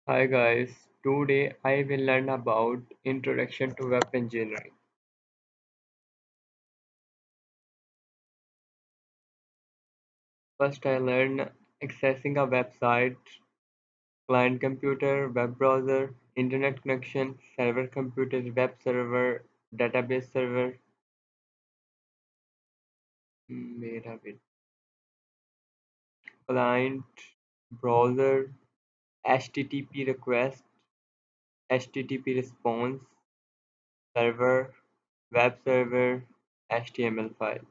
Hi guys, today I will learn about Introduction to Web Engineering. First I learn accessing a website, client computer, web browser, internet connection, server computer, web server, database server, made a bit, client, browser, HTTP request, HTTP response, server, web server, HTML file.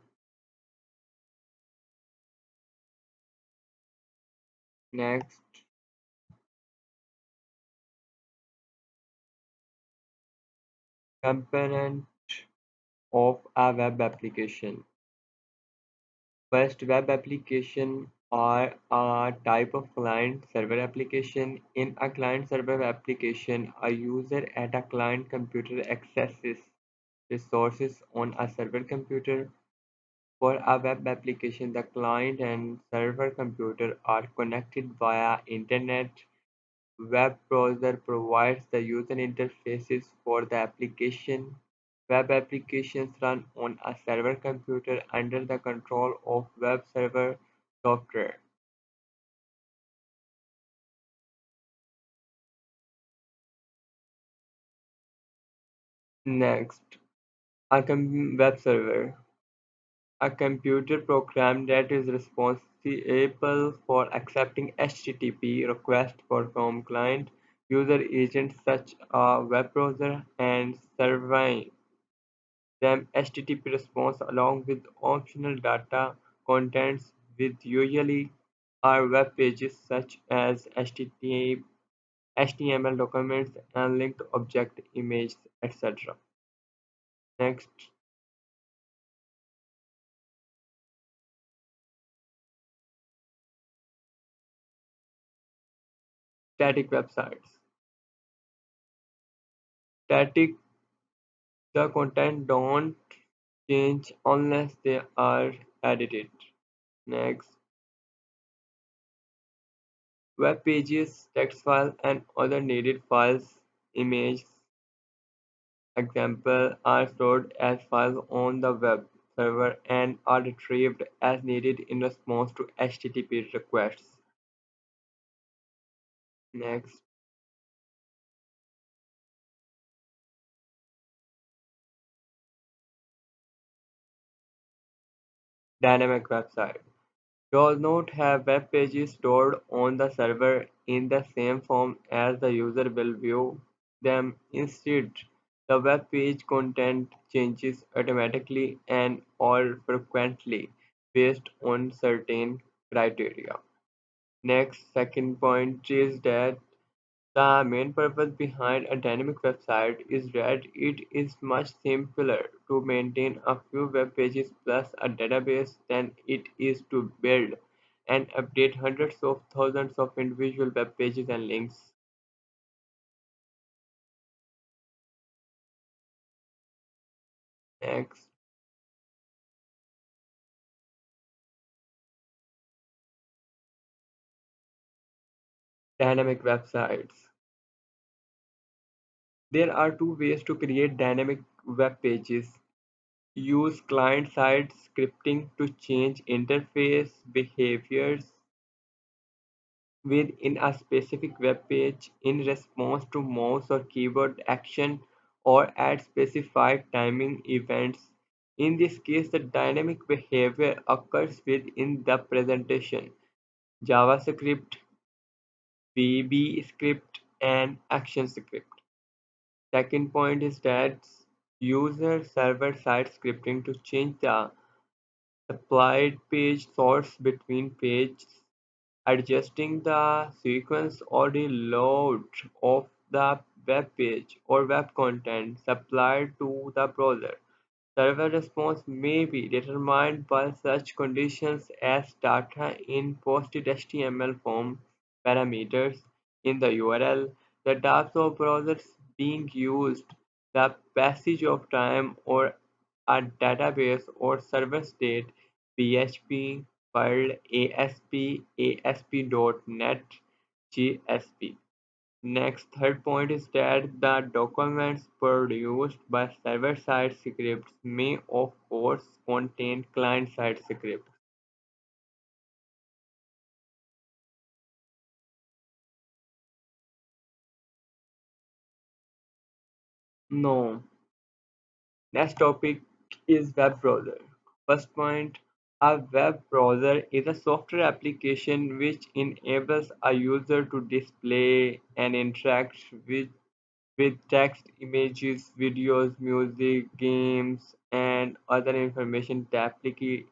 Next, component of a web application. First, web application are a type of client-server application. In a client-server application, a user at a client computer accesses resources on a server computer. For a web application, the client and server computer are connected via internet. Web browser provides the user interfaces for the application. Web applications run on a server computer under the control of web server software. Next, web server. A computer program that is responsible for accepting HTTP requests from client user agents such as web browser and serving them HTTP response along with optional data contents with usually are web pages such as HTML documents and linked object images, etc. Next, static websites. Static, the content don't change unless they are edited. Next, web pages, text file, and other needed files, images, example, are stored as files on the web server and are retrieved as needed in response to HTTP requests. Next, dynamic website. Does not have web pages stored on the server in the same form as the user will view them. Instead, the web page content changes automatically and or frequently based on certain criteria. Next, second point is that the main purpose behind a dynamic website is that it is much simpler to maintain a few web pages plus a database than it is to build and update hundreds of thousands of individual web pages and links. Next, dynamic websites. There are two ways to create dynamic web pages. Use client-side scripting to change interface behaviors within a specific web page in response to mouse or keyboard action or at specified timing events. In this case, the dynamic behavior occurs within the presentation. JavaScript, VB script, and Action script. Second point is that user server side scripting to change the applied page source between pages, adjusting the sequence or the load of the web page or web content supplied to the browser. Server response may be determined by such conditions as data in posted HTML form parameters in the URL, the types of browsers being used, the passage of time or a database or server state, PHP, Perl, ASP, ASP.NET, JSP. Next, third point is that the documents produced by server-side scripts may of course contain client-side scripts. No. Next topic is web browser. First point, a web browser is a software application which enables a user to display and interact with text, images, videos, music, games, and other information typically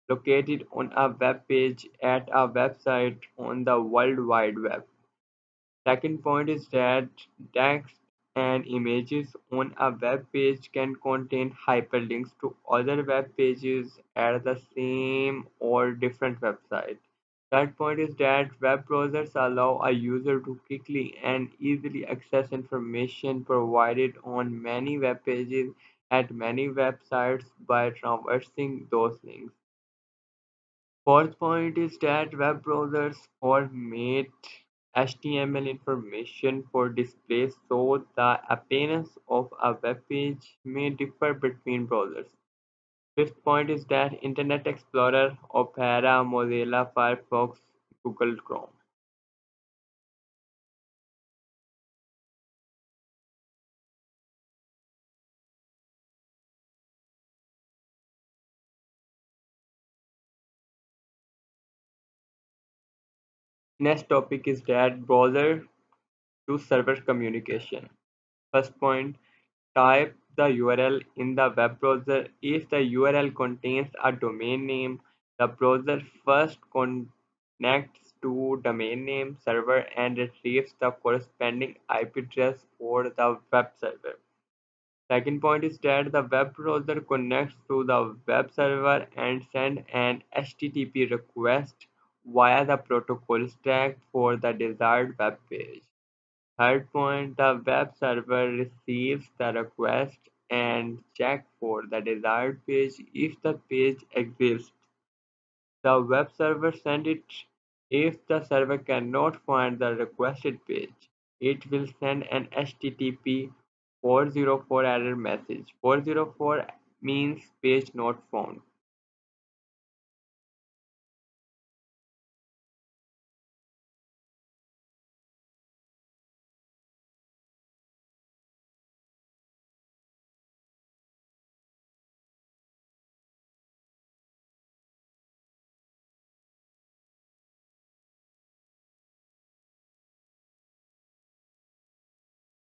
located on a web page at a website on the World Wide Web. Second point is that text and images on a web page can contain hyperlinks to other web pages at the same or different website. Third point is that web browsers allow a user to quickly and easily access information provided on many web pages at many websites by traversing those links. Fourth point is that web browsers format HTML information for display, so the appearance of a web page may differ between browsers. Fifth point is that Internet Explorer, Opera, Mozilla Firefox, Google Chrome. Next topic is that browser to server communication. First point, type the URL in the web browser. If the URL contains a domain name, the browser first connects to domain name server and retrieves the corresponding IP address for the web server. Second point is that the web browser connects to the web server and sends an HTTP request via the protocol stack for the desired web page. Third point, the web server receives the request and checks for the desired page. If the page exists, the web server sends it. If the server cannot find the requested page, it will send an HTTP 404 error message. 404 means page not found.